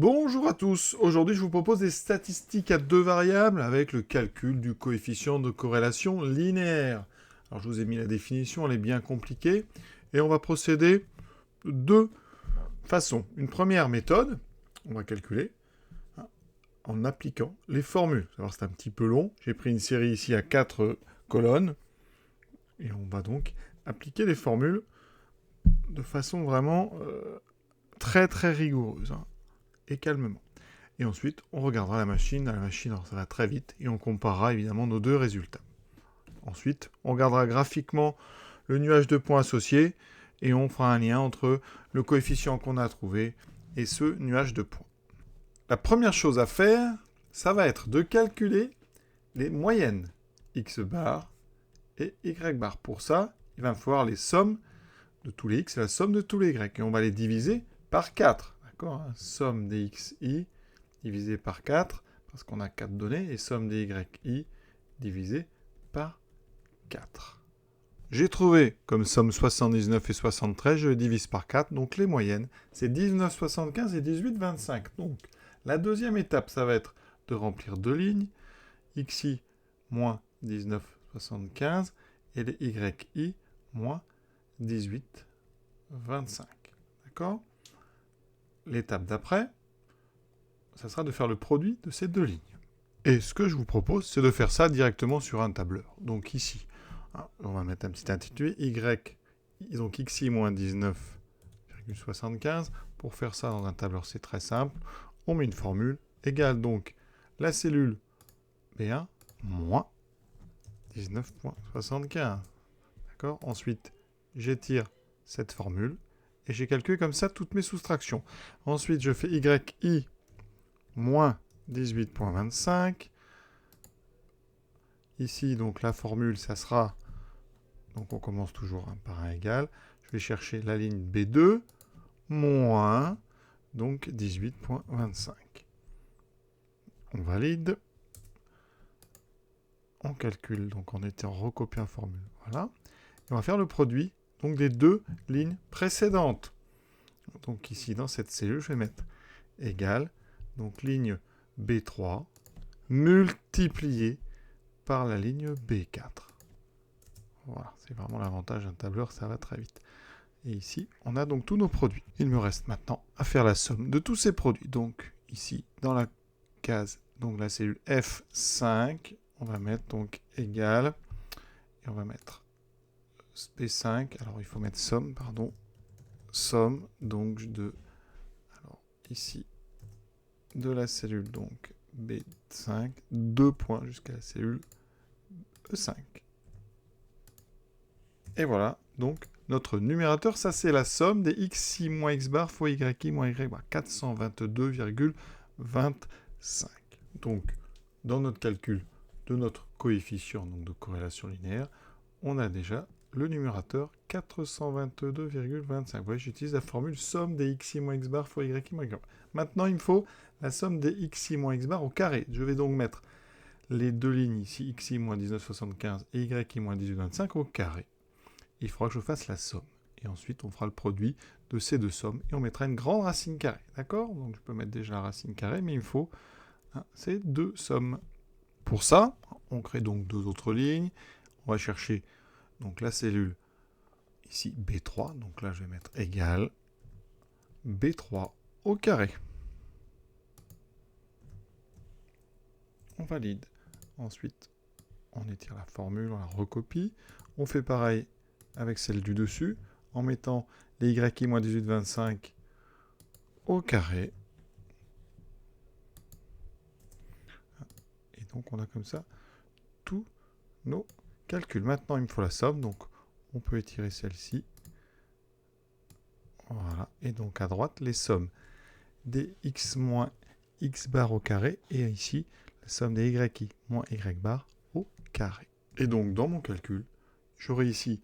Bonjour à tous, aujourd'hui je vous propose des statistiques à deux variables avec le calcul du coefficient de corrélation linéaire. Alors je vous ai mis la définition, elle est bien compliquée, et on va procéder de deux façons. Une première méthode, on va calculer en appliquant les formules. Alors c'est un petit peu long, j'ai pris une série ici à 4 colonnes, et on va donc appliquer les formules de façon vraiment très rigoureuse, et calmement. Et ensuite, on regardera la machine. À la machine, alors ça va très vite. Et on comparera évidemment nos deux résultats. Ensuite, on regardera graphiquement le nuage de points associé. Et on fera un lien entre le coefficient qu'on a trouvé et ce nuage de points. La première chose à faire, ça va être de calculer les moyennes x bar et y bar. Pour ça, il va me falloir les sommes de tous les x et la somme de tous les y. Et on va les diviser par 4. D'accord ? Somme des xi divisé par 4, parce qu'on a 4 données, et somme des yi divisé par 4. J'ai trouvé comme somme 79 et 73, je les divise par 4, donc les moyennes, c'est 19,75 et 18,25. Donc, la deuxième étape, ça va être de remplir deux lignes, xi moins 19,75 et les yi moins 18,25. D'accord ? L'étape d'après, ça sera de faire le produit de ces deux lignes. Et ce que je vous propose, c'est de faire ça directement sur un tableur. Donc ici, on va mettre un petit intitulé, donc xi moins 19,75. Pour faire ça dans un tableur, c'est très simple. On met une formule, égale donc la cellule B1 moins 19,75. D'accord ? Ensuite, j'étire cette formule et j'ai calculé comme ça toutes mes soustractions. Ensuite, je fais yi moins 18,25. Ici, donc, la formule, ça sera... Donc, on commence toujours par un égal. Je vais chercher la ligne B2, moins, donc 18,25. On valide. On calcule, donc on était en recopiant formule. Voilà. Et on va faire le produit donc, des deux lignes précédentes. Donc, ici, dans cette cellule, je vais mettre égal, donc ligne B3, multiplié par la ligne B4. Voilà, c'est vraiment l'avantage d'un tableur, ça va très vite. Et ici, on a donc tous nos produits. Il me reste maintenant à faire la somme de tous ces produits. Donc ici, dans la case, donc la cellule F5, on va mettre donc égal, et on va mettre B5, alors il faut mettre somme, pardon, somme donc de, alors ici, de la cellule donc B5, 2 points jusqu'à la cellule E5. Et voilà, donc notre numérateur, ça c'est la somme des xi moins x bar fois yi moins y bar, 422,25. Donc, dans notre calcul de notre coefficient donc de corrélation linéaire, on a déjà le numérateur 422,25. Vous voyez, j'utilise la formule somme des xi moins x bar fois y moins y bar. Maintenant, il me faut la somme des xi moins x bar au carré. Je vais donc mettre les deux lignes ici, xi moins 19,75 et yi moins 18,25 au carré. Il faudra que je fasse la somme. Et ensuite, on fera le produit de ces deux sommes et on mettra une grande racine carrée. D'accord ? Donc, je peux mettre déjà la racine carrée, mais il me faut ces deux sommes. Pour ça, on crée donc deux autres lignes. On va chercher donc la cellule ici B3. Donc là, je vais mettre égal B3 au carré. On valide. Ensuite, on étire la formule, on la recopie. On fait pareil avec celle du dessus, en mettant les yi moins 18,25 au carré. Et donc, on a comme ça tous nos calculs. Maintenant, il me faut la somme, donc on peut étirer celle-ci. Voilà. Et donc, à droite, les sommes des x moins x bar au carré, et ici, la somme des yi moins y bar au carré. Et donc, dans mon calcul, j'aurai ici,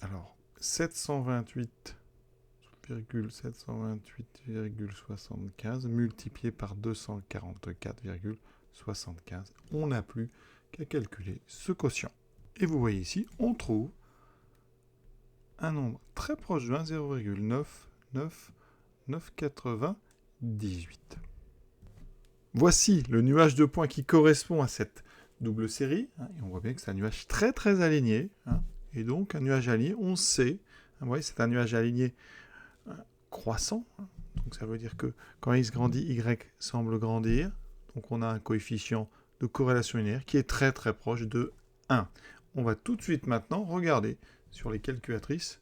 alors, 728,75 multiplié par 244,75. On n'a plus qu'à calculer ce quotient. Et vous voyez ici, on trouve un nombre très proche de 1, 0,99980 18. Voici le nuage de points qui correspond à cette double série. Et on voit bien que c'est un nuage très très aligné. Et donc un nuage aligné, on sait, vous voyez, c'est un nuage aligné croissant. Donc ça veut dire que quand x grandit, y semble grandir. Donc on a un coefficient de corrélation linéaire qui est très très proche de 1. On va tout de suite maintenant regarder sur les calculatrices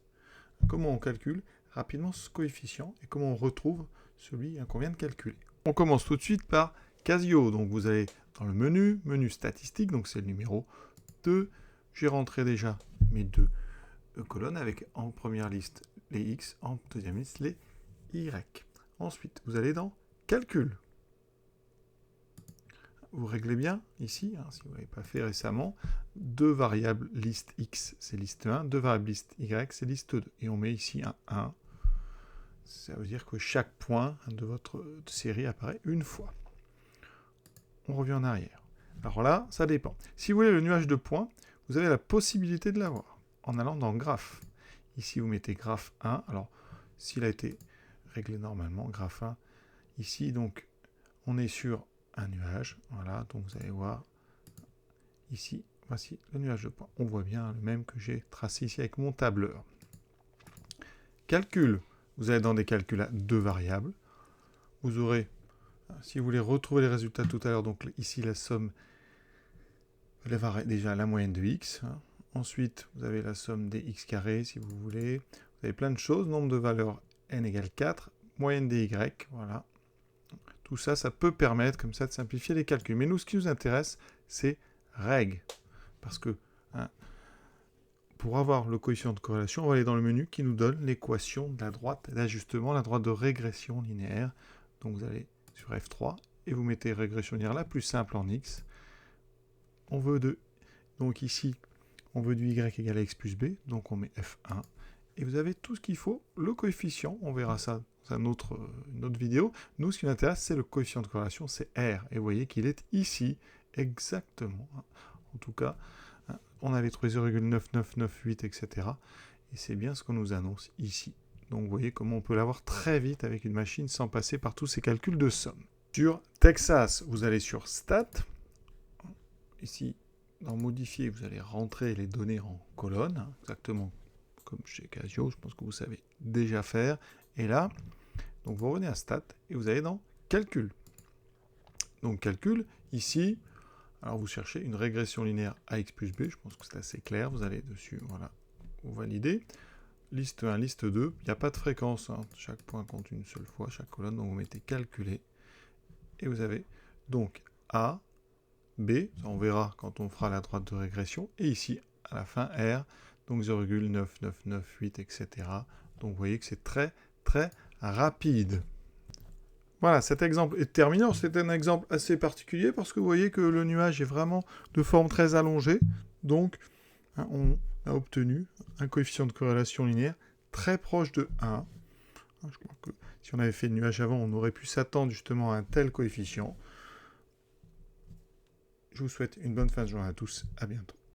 comment on calcule rapidement ce coefficient et comment on retrouve celui qu'on vient de calculer. On commence tout de suite par Casio. Donc vous allez dans le menu statistique, donc c'est le numéro 2. J'ai rentré déjà mes deux colonnes avec en première liste les X, en deuxième liste les Y. Ensuite, vous allez dans Calcul. Vous réglez bien ici, si vous ne l'avez pas fait récemment, deux variables liste X, c'est liste 1, deux variables liste Y, c'est liste 2. Et on met ici un 1. Ça veut dire que chaque point de votre série apparaît une fois. On revient en arrière. Alors là, ça dépend. Si vous voulez le nuage de points, vous avez la possibilité de l'avoir en allant dans Graphe. Ici, vous mettez Graphe 1. Alors, s'il a été réglé normalement, Graphe 1. Ici, donc, on est sur un nuage. Voilà, donc vous allez voir ici, voici le nuage de points. On voit bien le même que j'ai tracé ici avec mon tableur. Calcul. Vous allez dans des calculs à deux variables. Vous aurez, si vous voulez retrouver les résultats tout à l'heure, donc ici la somme, déjà la moyenne de x. Ensuite, vous avez la somme des x carrés, si vous voulez. Vous avez plein de choses. Nombre de valeurs n égale 4. Moyenne des y. Voilà. Tout ça, ça peut permettre comme ça de simplifier les calculs. Mais nous, ce qui nous intéresse, c'est reg. Parce que pour avoir le coefficient de corrélation, on va aller dans le menu qui nous donne l'équation de la droite d'ajustement, la droite de régression linéaire. Donc vous allez sur F3 et vous mettez régression linéaire la plus simple en X. On veut donc ici, on veut du Y égale à X plus B, donc on met F1. Et vous avez tout ce qu'il faut, le coefficient, on verra ça dans une autre vidéo. Nous, ce qui nous intéresse, c'est le coefficient de corrélation, c'est R. Et vous voyez qu'il est ici, exactement. En tout cas, on avait trouvé 0,9998, etc. Et c'est bien ce qu'on nous annonce ici. Donc vous voyez comment on peut l'avoir très vite avec une machine sans passer par tous ces calculs de somme. Sur Texas, vous allez sur Stat. Ici, dans Modifier, vous allez rentrer les données en colonne, exactement comme chez Casio, je pense que vous savez déjà faire. Et là, donc vous revenez à Stat et vous allez dans Calcul. Donc Calcul, ici, alors vous cherchez une régression linéaire AX plus B, je pense que c'est assez clair, vous allez dessus, voilà, vous validez. Liste 1, liste 2, il n'y a pas de fréquence, chaque point compte une seule fois, chaque colonne, donc vous mettez calculer. Et vous avez donc A, B, ça on verra quand on fera la droite de régression, et ici, à la fin, R, donc 0,9998, etc. Donc vous voyez que c'est très, très rapide. Voilà, cet exemple est terminé. C'est un exemple assez particulier parce que vous voyez que le nuage est vraiment de forme très allongée. Donc, on a obtenu un coefficient de corrélation linéaire très proche de 1. Je crois que si on avait fait le nuage avant, on aurait pu s'attendre justement à un tel coefficient. Je vous souhaite une bonne fin de journée à tous. À bientôt.